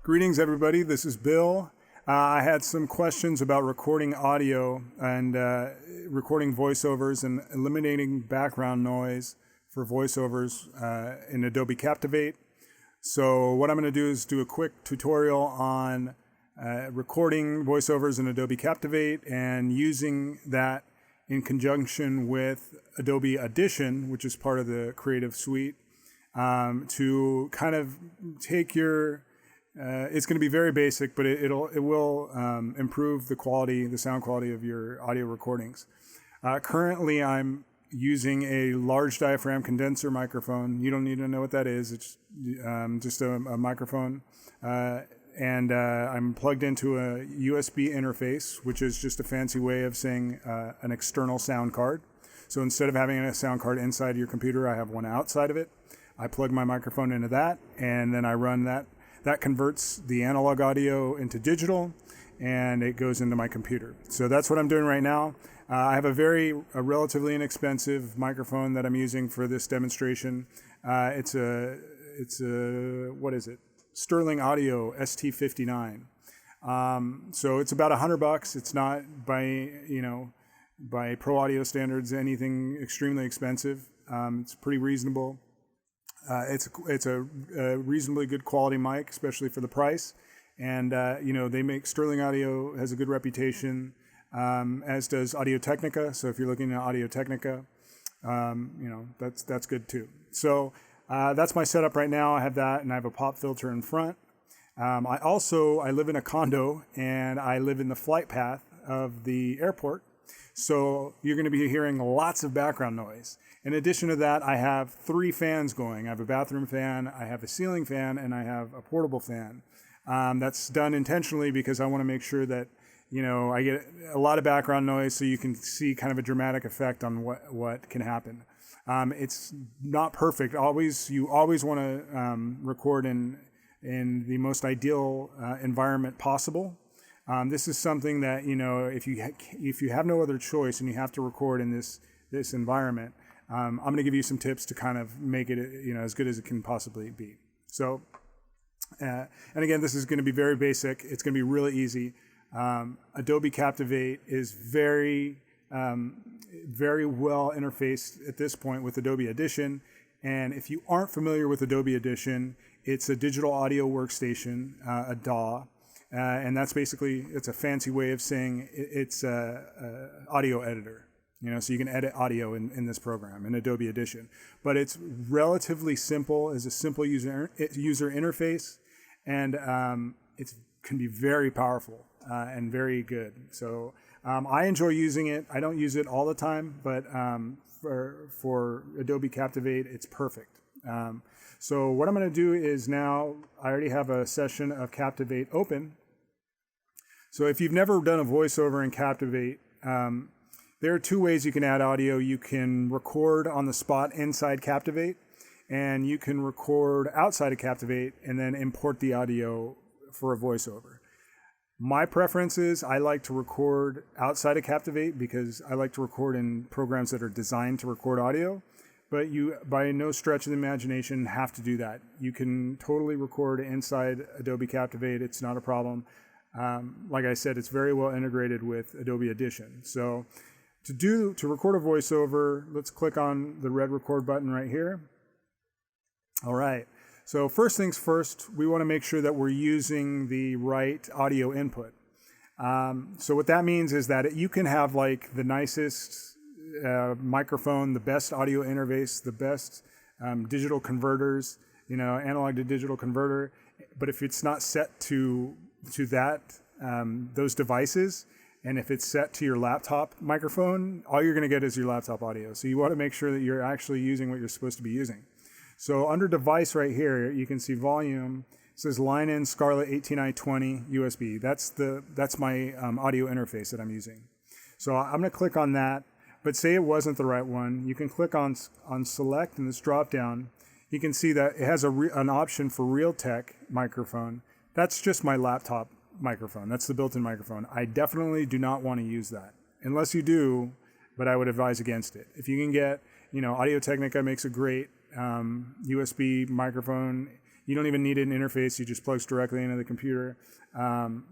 Greetings, everybody. This is Bill. I had some questions about recording audio and recording voiceovers and eliminating background noise for voiceovers in Adobe Captivate. So what I'm going to do is do a quick tutorial on recording voiceovers in Adobe Captivate and using that in conjunction with Adobe Audition, which is part of the Creative Suite, to kind of take your it's going to be very basic, but it will improve the sound quality of your audio recordings. Currently, I'm using a large diaphragm condenser microphone. You don't need to know what that is. It's just a microphone. And I'm plugged into a USB interface, which is just a fancy way of saying an external sound card. So instead of having a sound card inside your computer, I have one outside of it. I plug my microphone into that, and then I run that. That converts the analog audio into digital, and it goes into my computer. So that's what I'm doing right now. I have a relatively inexpensive microphone that I'm using for this demonstration. It's a what is it? Sterling Audio ST59. So it's about $100. It's not by pro audio standards anything extremely expensive. It's pretty reasonable. It's a reasonably good quality mic, especially for the price. And, they make Sterling Audio has a good reputation, as does Audio-Technica. So if you're looking at Audio-Technica, that's good too. So that's my setup right now. I have that, and I have a pop filter in front. I live in a condo, and I live in the flight path of the airport. So you're going to be hearing lots of background noise. In addition to that, I have 3 fans going. I have a bathroom fan, I have a ceiling fan, and I have a portable fan. That's done intentionally because I want to make sure that, I get a lot of background noise so you can see kind of a dramatic effect on what can happen. It's not perfect. You always want to record in the most ideal environment possible. This is something that, if you have no other choice and you have to record in this environment, I'm going to give you some tips to kind of make it, as good as it can possibly be. So, and again, this is going to be very basic. It's going to be really easy. Adobe Captivate is very well interfaced at this point with Adobe Audition. And if you aren't familiar with Adobe Audition, it's a digital audio workstation, a DAW. And that's basically, it's a fancy way of saying it's an audio editor. So you can edit audio in this program, in Adobe Audition. But it's relatively simple, as a simple user interface, and it can be very powerful and very good. So I enjoy using it. I don't use it all the time, but for Adobe Captivate, it's perfect. So what I'm going to do is now, I already have a session of Captivate open. So if you've never done a voiceover in Captivate, there are 2 ways you can add audio. You can record on the spot inside Captivate, and you can record outside of Captivate and then import the audio for a voiceover. My preference is I like to record outside of Captivate because I like to record in programs that are designed to record audio, but you, by no stretch of the imagination, have to do that. You can totally record inside Adobe Captivate. It's not a problem. Like I said, it's very well integrated with Adobe Audition. So to record a voiceover, let's click on the red record button right here. All right. So first things first, we want to make sure that we're using the right audio input. So what that means is that you can have like the nicest microphone, the best audio interface, the best digital converters, analog to digital converter. But if it's not set to that, those devices, and if it's set to your laptop microphone, all you're going to get is your laptop audio. So you want to make sure that you're actually using what you're supposed to be using. So under device right here, you can see volume. It says line in Scarlett 18i20 USB. That's my audio interface that I'm using. So I'm going to click on that. But say it wasn't the right one, you can click on select in this drop down. You can see that it has an option for Realtek microphone. That's just my laptop microphone. That's the built-in microphone. I definitely do not want to use that unless you do, but I would advise against it. If you can get, Audio-Technica makes a great USB microphone. You don't even need an interface. You just plugs directly into the computer. You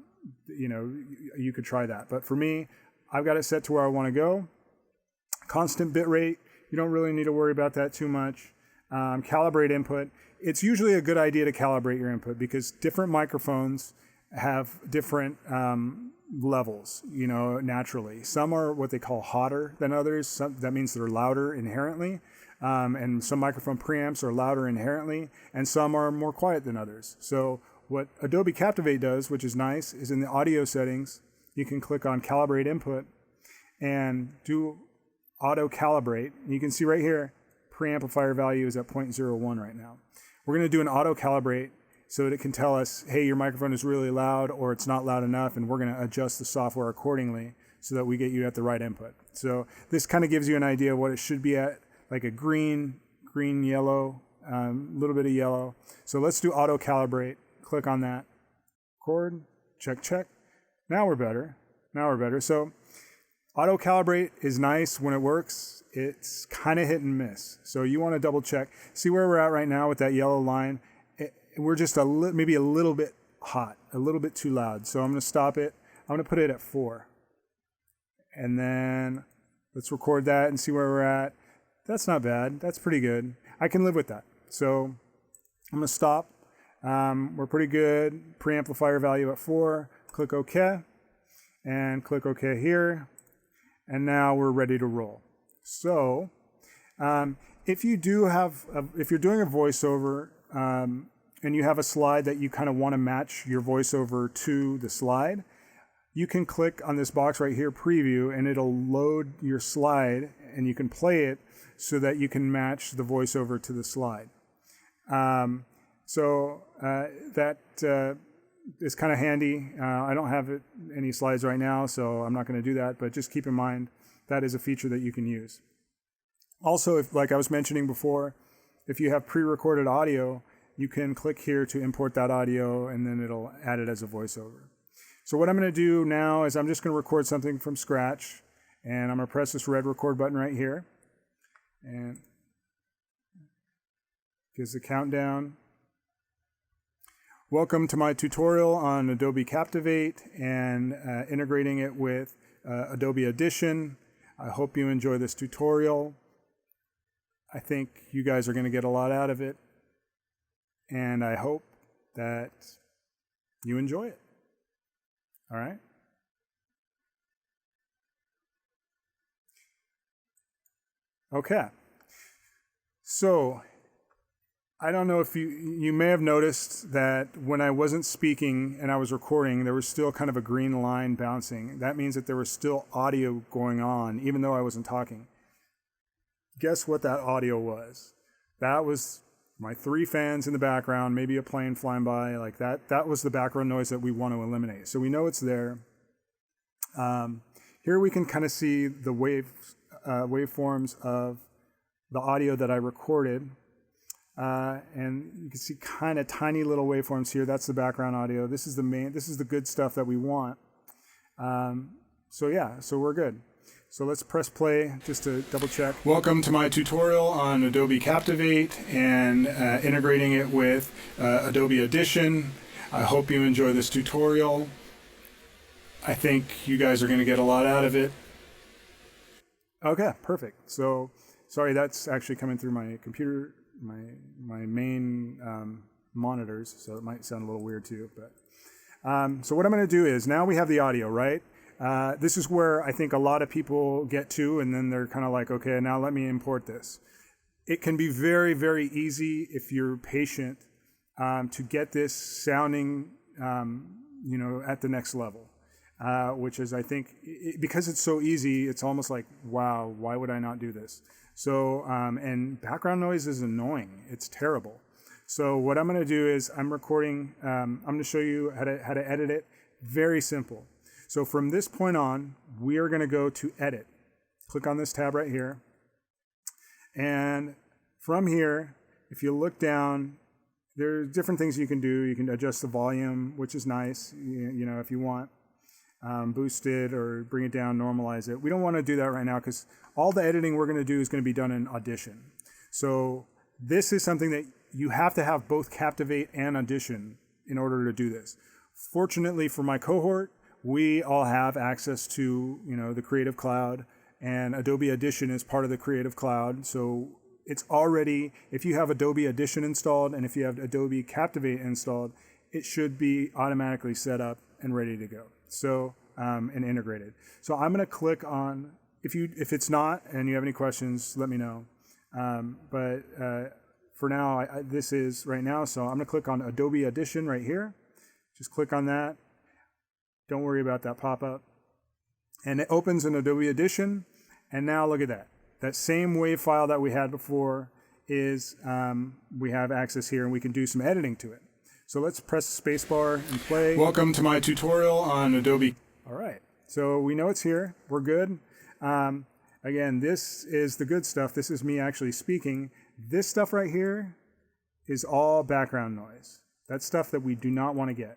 could try that. But for me, I've got it set to where I want to go. Constant bit rate. You don't really need to worry about that too much. Calibrate input. It's usually a good idea to calibrate your input because different microphones have different levels, naturally. Some are what they call hotter than others. That means they're louder inherently. And some microphone preamps are louder inherently, and some are more quiet than others. So what Adobe Captivate does, which is nice, is in the audio settings, you can click on Calibrate Input and do Auto Calibrate. You can see right here, preamplifier value is at 0.01 right now. We're going to do an Auto Calibrate so that it can tell us, hey, your microphone is really loud or it's not loud enough, and we're going to adjust the software accordingly so that we get you at the right input. So this kind of gives you an idea of what it should be at, like a green, yellow, a little bit of yellow. So let's do Auto Calibrate. Click on that. Record, check. Now we're better. So Auto Calibrate is nice when it works. It's kind of hit and miss. So you want to double check. See where we're at right now with that yellow line? We're just maybe a little bit hot, a little bit too loud. So I'm going to stop it. I'm going to put it at 4. And then let's record that and see where we're at. That's not bad. That's pretty good. I can live with that. So I'm going to stop. We're pretty good. Preamplifier value at 4. Click OK. And click OK here. And now we're ready to roll. So if you're doing a voiceover and you have a slide that you kind of want to match your voiceover to the slide, you can click on this box right here, Preview, and it'll load your slide and you can play it so that you can match the voiceover to the slide. That is kind of handy. I don't have any slides right now, so I'm not going to do that, but just keep in mind that is a feature that you can use. Also, if, like I was mentioning before, if you have pre-recorded audio, you can click here to import that audio and then it'll add it as a voiceover. So what I'm going to do now is I'm just going to record something from scratch, and I'm going to press this red record button right here. And gives the countdown. Welcome to my tutorial on Adobe Captivate and integrating it with Adobe Audition. I hope you enjoy this tutorial. I think you guys are going to get a lot out of it, and I hope that you enjoy it. All right? Okay. So I don't know if you may have noticed that when I wasn't speaking and I was recording, there was still kind of a green line bouncing. That means that there was still audio going on, even though I wasn't talking. Guess what that audio was? That was my 3 fans in the background, maybe a plane flying by, like that. That was the background noise that we want to eliminate. So we know it's there. Here we can kind of see the waveforms of the audio that I recorded. And you can see kind of tiny little waveforms here. That's the background audio. This is the good stuff that we want. So we're good. So let's press play just to double check. Welcome to my tutorial on Adobe Captivate and integrating it with Adobe Audition. I hope you enjoy this tutorial. I think you guys are going to get a lot out of it. Okay, perfect. So, sorry, that's actually coming through my computer, my main monitors, so it might sound a little weird to you. But so what I'm going to do is, now we have the audio, right? This is where I think a lot of people get to, and then they're kind of like, okay, now let me import this. It can be very, very easy if you're patient to get this sounding, at the next level. Which is, I think, because it's so easy, it's almost like, wow, why would I not do this? So, and background noise is annoying. It's terrible. So what I'm going to do is I'm recording, I'm going to show you how to edit it. Very simple. So from this point on, we are going to go to Edit. Click on this tab right here. And from here, if you look down, there are different things you can do. You can adjust the volume, which is nice, if you want. Boost it or bring it down, normalize it. We don't want to do that right now because all the editing we're going to do is going to be done in Audition. So this is something that you have to have both Captivate and Audition in order to do this. Fortunately for my cohort, we all have access to, the Creative Cloud, and Adobe Audition is part of the Creative Cloud. So it's already, if you have Adobe Audition installed and if you have Adobe Captivate installed, it should be automatically set up and ready to go. So, and integrated. So I'm going to click on, if it's not and you have any questions, let me know. But for now, this is right now. So I'm going to click on Adobe Audition right here. Just click on that. Don't worry about that pop-up. And it opens in Adobe Audition. And now look at that. That same WAV file that we had before is, we have access here and we can do some editing to it. So let's press spacebar and play. Welcome to my tutorial on Adobe. All right. So we know it's here. We're good. Again, this is the good stuff. This is me actually speaking. This stuff right here is all background noise. That's stuff that we do not want to get.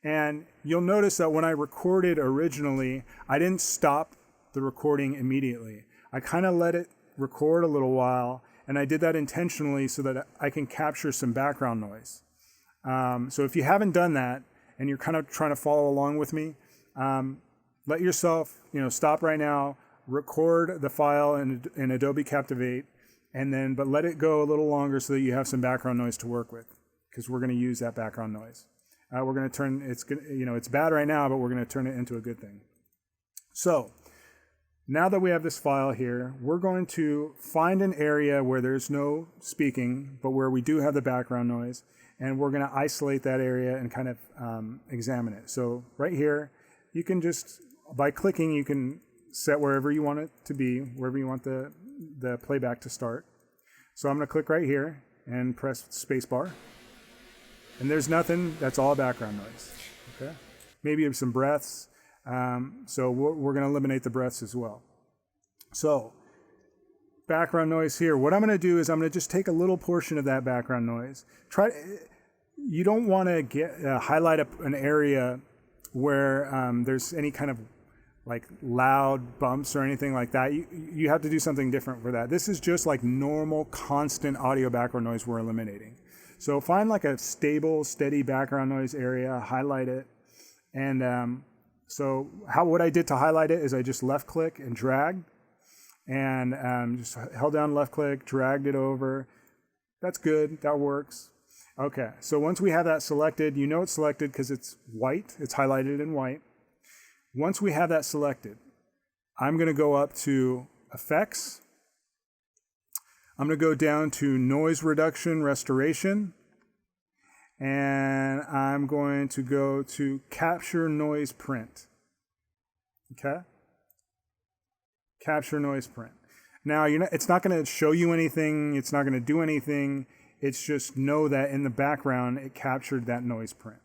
And you'll notice that when I recorded originally, I didn't stop the recording immediately. I kind of let it record a little while, and I did that intentionally so that I can capture some background noise. So if you haven't done that, and you're kind of trying to follow along with me, let yourself, stop right now, record the file in Adobe Captivate, but let it go a little longer so that you have some background noise to work with, because we're going to use that background noise. We're going to turn, it's bad right now, but we're going to turn it into a good thing. So now that we have this file here, we're going to find an area where there's no speaking, but where we do have the background noise, and we're going to isolate that area and kind of examine it. So right here, you can just, by clicking, you can set wherever you want it to be, wherever you want the playback to start. So I'm going to click right here and press spacebar. And there's nothing, that's all background noise. Okay? Maybe some breaths. So we're going to eliminate the breaths as well. So background noise here. What I'm going to do is I'm going to just take a little portion of that background noise. You don't want to highlight an area where there's any kind of like loud bumps or anything like that. You have to do something different for that. This is just like normal, constant audio background noise we're eliminating. So find like a stable, steady background noise area, highlight it. And so what I did to highlight it is I just left click and drag, and just held down left click, dragged it over. That's good, that works. Okay, so once we have that selected, it's selected because it's white, it's highlighted in white. Once we have that selected, I'm going to go up to Effects. I'm going to go down to Noise Reduction Restoration, and I'm going to go to Capture Noise Print. Okay? Capture Noise Print. Now, it's not going to show you anything, it's not going to do anything, it's just know that in the background it captured that noise print.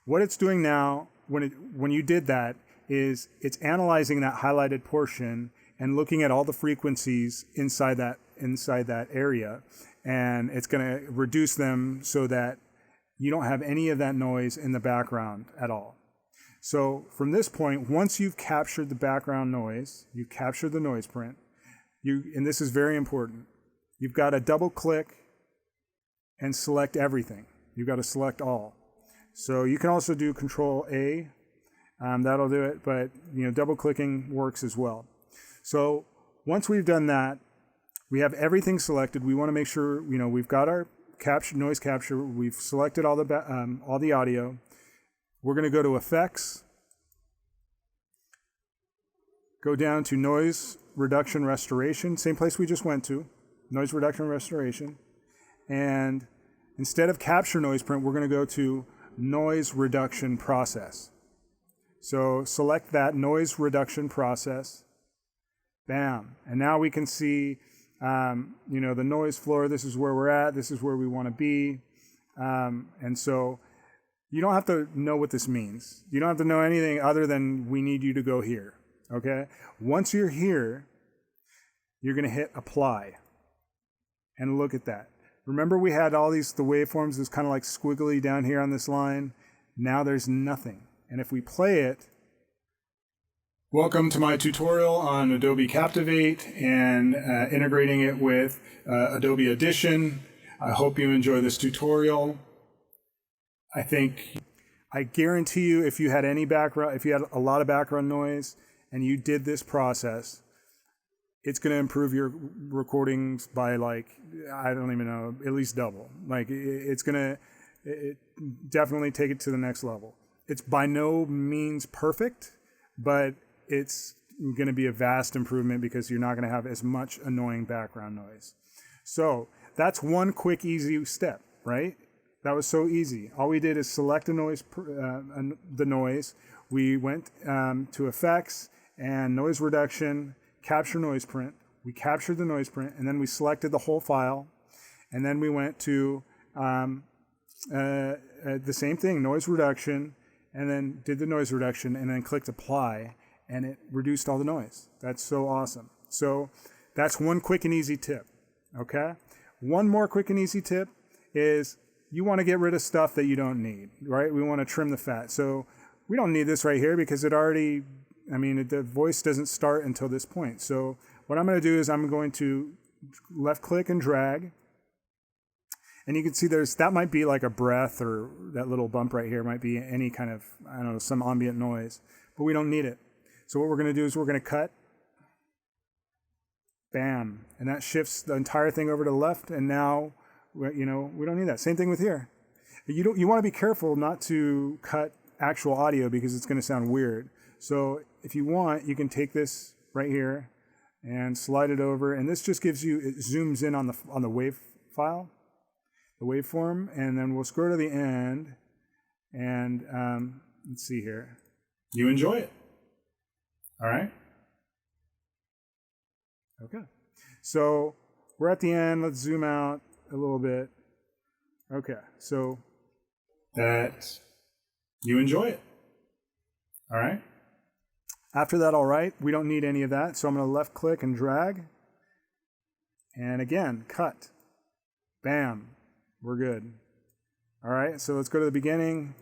What it's doing now, when you did that, is it's analyzing that highlighted portion and looking at all the frequencies inside that area, and it's going to reduce them so that you don't have any of that noise in the background at all. So from this point, once you've captured the background noise, you've captured the noise print, and this is very important, you've got to double click and select everything. You've got to select all. So you can also do Control A, that'll do it, but double clicking works as well. So once we've done that, we have everything selected. We want to make sure we've got our noise capture. We've selected all the audio. We're going to go to Effects, go down to Noise Reduction Restoration, same place we just went to, Noise Reduction Restoration, and instead of Capture Noise Print, we're going to go to Noise Reduction Process. So select that Noise Reduction Process. Bam. And now we can see, the noise floor. This is where we're at. This is where we want to be. And so you don't have to know what this means. You don't have to know anything other than we need you to go here. Okay? Once you're here, you're going to hit Apply. And look at that. Remember we had all the waveforms was kind of like squiggly down here on this line. Now there's nothing. And if we play it, welcome to my tutorial on Adobe Captivate and integrating it with Adobe Audition. I hope you enjoy this tutorial. I guarantee you, if you had a lot of background noise and you did this process, it's going to improve your recordings by, like, I don't even know, at least double. Like, it's going to definitely take it to the next level. It's by no means perfect, but it's going to be a vast improvement because you're not going to have as much annoying background noise. So that's one quick, easy step, right? That was so easy. All we did is select the noise. We went to effects and noise reduction, capture noise print. We captured the noise print, and then we selected the whole file. And then we went to the same thing, noise reduction, and then did the noise reduction, and then clicked apply, and it reduced all the noise. That's so awesome. So that's one quick and easy tip, okay? One more quick and easy tip is you want to get rid of stuff that you don't need, right? We want to trim the fat. So we don't need this right here because it already, the voice doesn't start until this point. So what I'm going to do is I'm going to left click and drag. And you can see that might be like a breath, or that little bump right here might be any kind of, I don't know, some ambient noise, but we don't need it. So what we're going to do is we're going to cut, bam, and that shifts the entire thing over to the left. And now, we don't need that. Same thing with here. You want to be careful not to cut actual audio because it's going to sound weird. So if you want, you can take this right here and slide it over, and this just gives you, it zooms in on the wave file, the waveform, and then we'll scroll to the end, and let's see here. You enjoy it. All right. Okay. So we're at the end. Let's zoom out a little bit. Okay. So that you enjoy it. All right. After that, all right, we don't need any of that. So I'm going to left click and drag. And again, cut. Bam. We're good. All right, so let's go to the beginning.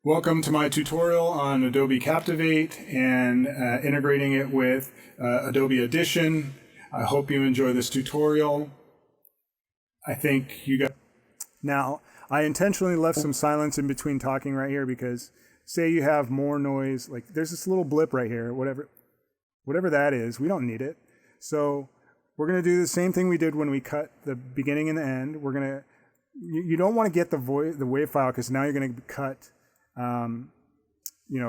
Welcome to my tutorial on Adobe Captivate and integrating it with Adobe Audition. I hope you enjoy this tutorial. I think you got... Now, I intentionally left some silence in between talking right here because say you have more noise, like there's this little blip right here, whatever that is, we don't need it. So we're going to do the same thing we did when we cut the beginning and the end. We're going to... You don't want to get the wave file because now you're going to cut,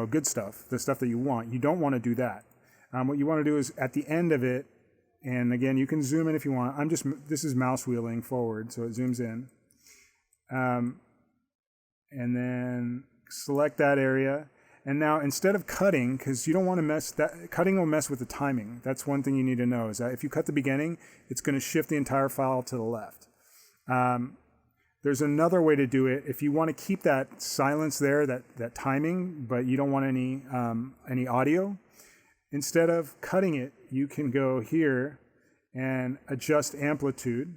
good stuff, the stuff that you want. You don't want to do that. What you want to do is at the end of it, and again, you can zoom in if you want. This is mouse wheeling forward, so it zooms in. And then select that area. And now instead of cutting, because you don't want to cutting will mess with the timing. That's one thing you need to know is that if you cut the beginning, it's going to shift the entire file to the left. There's another way to do it. If you want to keep that silence there, that timing, but you don't want any audio, instead of cutting it, you can go here and adjust amplitude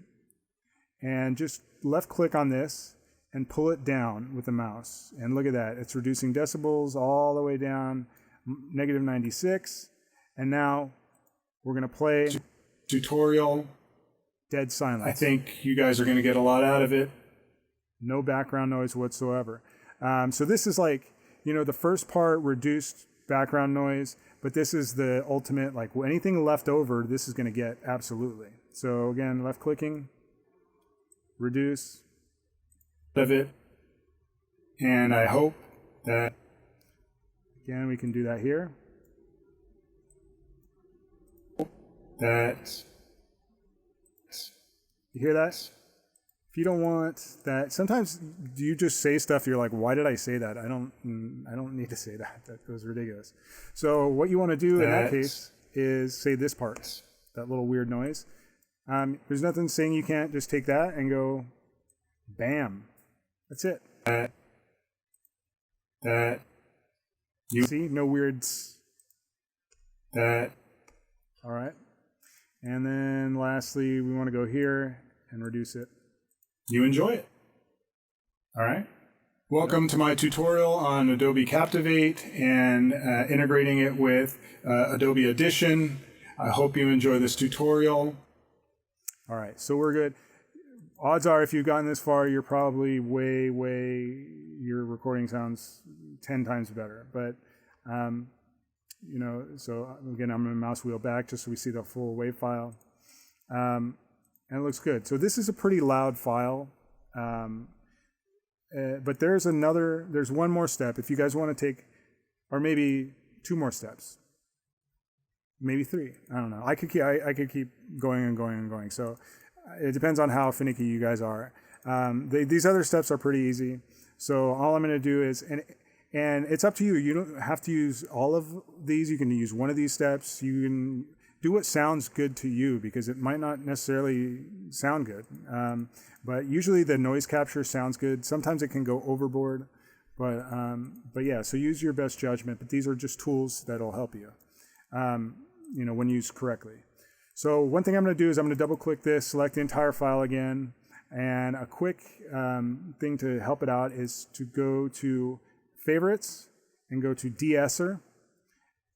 and just left click on this and pull it down with the mouse. And look at that. It's reducing decibels all the way down, -96. And now we're going to play tutorial. Dead silence. I think you guys are going to get a lot out of it. No background noise whatsoever. So this is like, the first part reduced background noise, but this is the ultimate, like anything left over, this is going to get absolutely. So again, left clicking, reduce of it. And I hope that, again, we can do that here. You hear that? If you don't want that, sometimes you just say stuff, you're like, why did I say that? I don't need to say that. That was ridiculous. So what you want to do in that case is say this part, that little weird noise. There's nothing saying you can't just take that and go, bam. That's it. You see? No weirds. All right. And then lastly, we want to go here and reduce it. You enjoy it. All right. Welcome to my tutorial on Adobe Captivate and integrating it with Adobe Audition. I hope you enjoy this tutorial. All right, so we're good. odds are if you've gotten this far, you're probably your recording sounds 10 times better. But, so again, I'm going to mouse wheel back just so we see the full WAV file. And it looks good. So this is a pretty loud file. But there's one more step. If you guys want to take, or maybe 2 more steps. Maybe 3. I don't know. I could keep going and going and going. So it depends on how finicky you guys are. These other steps are pretty easy. So all I'm going to do is, and it's up to you. You don't have to use all of these. You can use one of these steps. You can do what sounds good to you because it might not necessarily sound good. But usually the noise capture sounds good. Sometimes it can go overboard. But yeah, so use your best judgment. But these are just tools that'll help you. When used correctly. So one thing I'm going to do is I'm going to double click this, select the entire file again, and a quick thing to help it out is to go to Favorites and go to De-Esser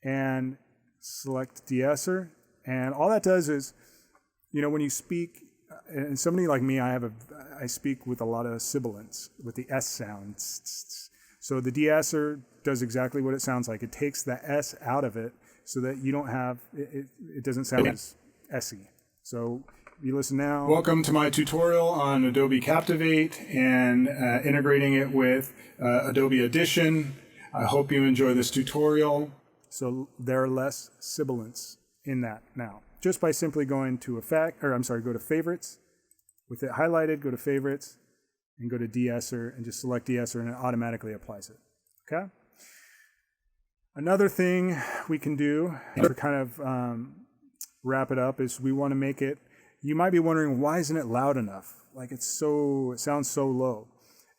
and select De-Esser. And all that does is, when you speak, and somebody like me, I speak with a lot of sibilants, with the S sound. So the De-Esser does exactly what it sounds like. It takes the S out of it, so that you don't have, it doesn't sound as S-y. So you listen now. Welcome to my tutorial on Adobe Captivate and integrating it with Adobe Audition. I hope you enjoy this tutorial. So there are less sibilants in that now. Just by simply going to go to Favorites. With it highlighted, go to Favorites and go to De-Esser and just select De-Esser and it automatically applies it. Okay? Another thing we can do to kind of wrap it up is we want to make it, you might be wondering, why isn't it loud enough? Like it sounds so low.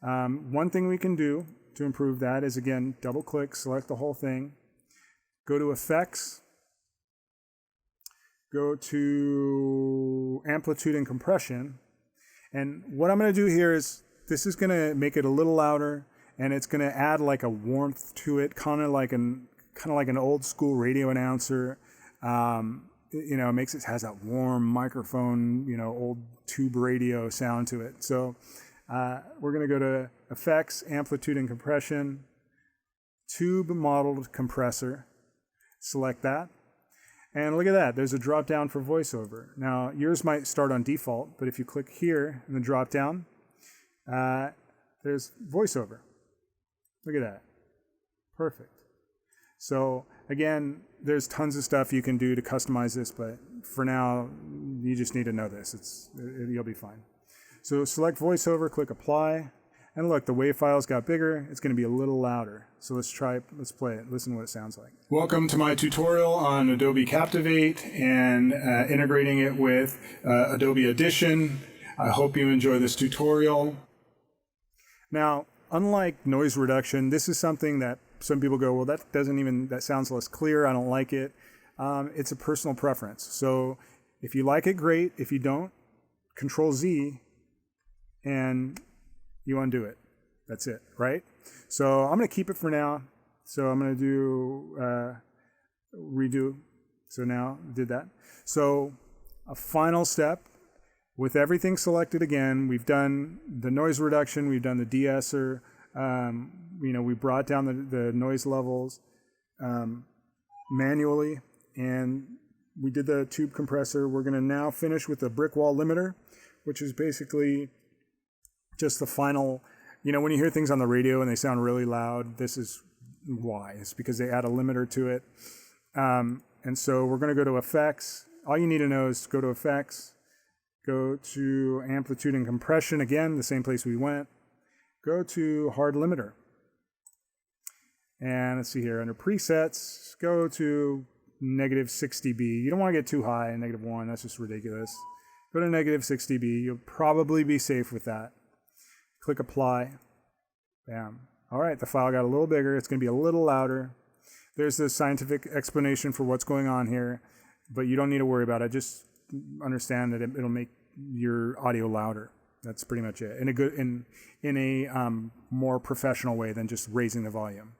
One thing we can do to improve that is, again, double click, select the whole thing, go to Effects, go to Amplitude and Compression. And what I'm going to do here is, this is going to make it a little louder, and it's going to add like a warmth to it, kind of like an old school radio announcer. Has that warm microphone, old tube radio sound to it. So we're going to go to Effects, Amplitude and Compression, Tube Modeled Compressor. Select that. And look at that. There's a drop down for VoiceOver. Now, yours might start on default, but if you click here in the drop down, there's VoiceOver. Look at that. Perfect. So again, there's tons of stuff you can do to customize this, but for now, you just need to know this. You'll be fine. So select VoiceOver, click Apply, and look, the WAV file's got bigger. It's going to be a little louder. So let's play it. Listen to what it sounds like. Welcome to my tutorial on Adobe Captivate and integrating it with Adobe Audition. I hope you enjoy this tutorial. Now, unlike noise reduction, this is something that some people go, well, that sounds less clear. I don't like it. It's a personal preference. So if you like it, great. If you don't, Control-Z and you undo it. That's it, right? So I'm going to keep it for now. So I'm going to do redo. So now did that. So a final step. With everything selected again, we've done the noise reduction, we've done the De-Esser, we brought down the noise levels manually, and we did the tube compressor. We're going to now finish with the brick wall limiter, which is basically just the final, when you hear things on the radio and they sound really loud, this is why. It's because they add a limiter to it. And so we're going to go to Effects. All you need to know is go to Effects, go to Amplitude and Compression, again, the same place we went. Go to Hard Limiter. And let's see here, under Presets, go to -60 dB. You don't want to get too high, -1, that's just ridiculous. Go to -60 dB, you'll probably be safe with that. Click Apply. Bam. All right, the file got a little bigger, it's going to be a little louder. There's the scientific explanation for what's going on here, but you don't need to worry about it. Just understand that it'll make your audio louder. That's pretty much it. In a more professional way than just raising the volume.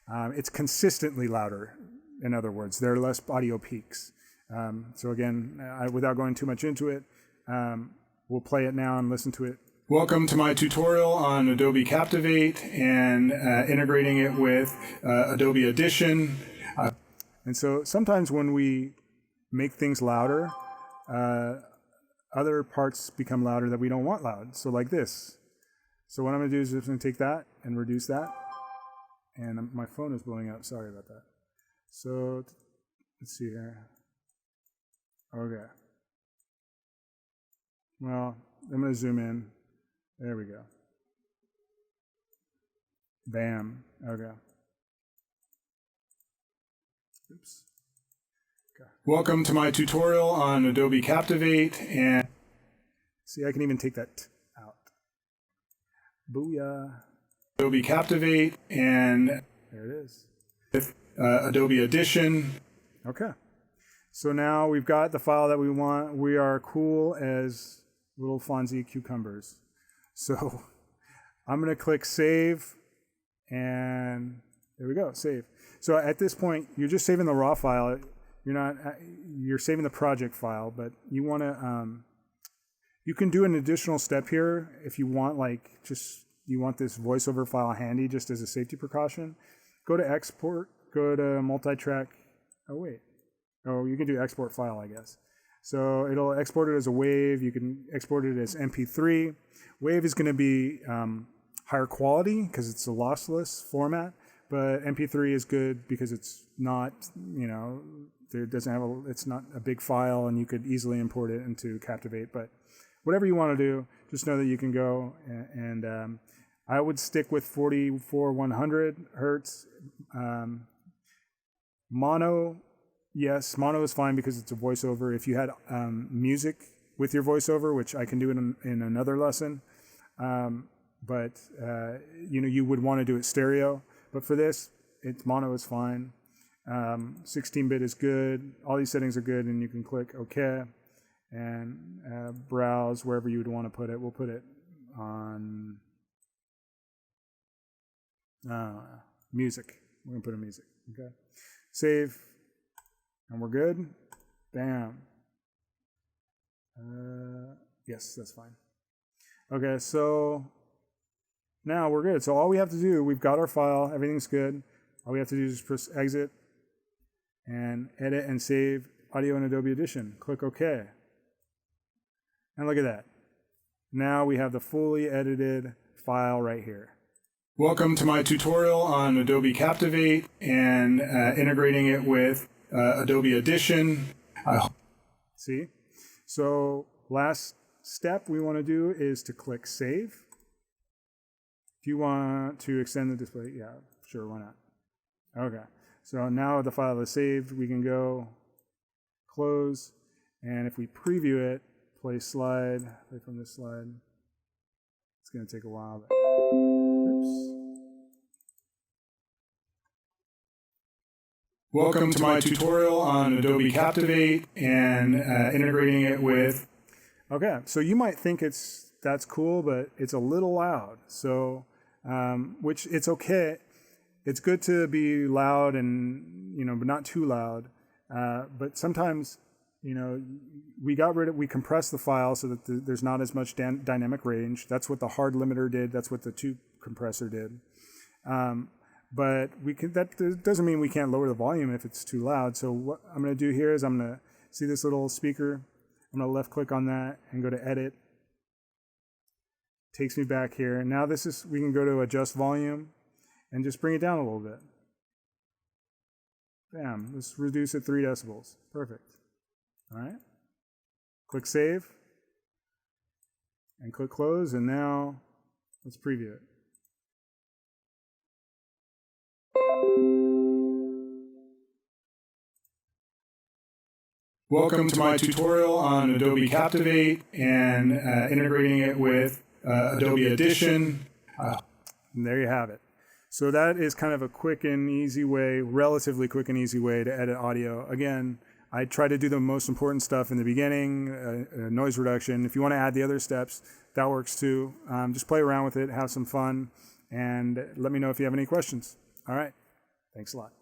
It's consistently louder. In other words, there are less audio peaks. So again, without going too much into it, we'll play it now and listen to it. Welcome to my tutorial on Adobe Captivate and integrating it with Adobe Audition. And so sometimes when we make things louder, other parts become louder that we don't want loud. So like this. So what I'm going to do is just going to take that and reduce that. And my phone is blowing up. Sorry about that. So let's see here. Okay. Well, I'm going to zoom in. There we go. Bam. Okay. Oops. Okay. Welcome to my tutorial on Adobe Captivate. And see, I can even take that out. Booyah. Adobe Captivate, and there it is. With Adobe Audition. Okay. So now we've got the file that we want. We are cool as little Fonzie cucumbers. So I'm going to click Save, and there we go, Save. So at this point, you're just saving the raw file. You're saving the project file, but you want to, you can do an additional step here if you want, like, you want this voiceover file handy just as a safety precaution. Go to Export, go to Multi-Track. You can do Export File, I guess. So it'll export it as a WAV. You can export it as MP3. WAV is going to be higher quality because it's a lossless format, but MP3 is good because it's not, it's not a big file, and you could easily import it into Captivate. But whatever you want to do, just know that you can go and I would stick with 44-100 hertz. Mono, yes, mono is fine because it's a voiceover. If you had music with your voiceover, which I can do in another lesson, but you would want to do it stereo. But for this, mono is fine. 16-bit is good. All these settings are good, and you can click OK and browse wherever you would want to put it. We'll put it on music. We're going to put in music. Okay. Save. And we're good. Bam. Yes, that's fine. Okay, so now we're good. So all we have to do, we've got our file. Everything's good. All we have to do is press Exit and edit and save audio in Adobe Audition. Click OK. And look at that. Now we have the fully edited file right here. Welcome to my tutorial on Adobe Captivate and integrating it with Adobe Audition. See? So last step we want to do is to click Save. If you want to extend the display, yeah, sure, why not? Okay. So now the file is saved. We can go close, and if we preview it, play from this slide. It's going to take a while. But oops. Welcome to my tutorial on Adobe Captivate and integrating it with. Okay, so you might think that's cool, but it's a little loud. So, which it's okay. It's good to be loud and but not too loud. But sometimes we compressed the file so that there's not as much dynamic range. That's what the hard limiter did. That's what the tube compressor did. But that doesn't mean we can't lower the volume if it's too loud. So what I'm going to do here is I'm going to see this little speaker. I'm going to left click on that and go to Edit. Takes me back here. Now we can go to Adjust Volume and just bring it down a little bit. Bam, let's reduce it 3 decibels. Perfect. All right. Click Save and click Close, and now let's preview it. Welcome to my tutorial on Adobe Captivate and integrating it with Adobe Audition. And there you have it. So that is kind of a quick and easy way, relatively quick and easy way to edit audio. Again, I try to do the most important stuff in the beginning, noise reduction. If you want to add the other steps, that works too. Just play around with it, have some fun, and let me know if you have any questions. All right. Thanks a lot.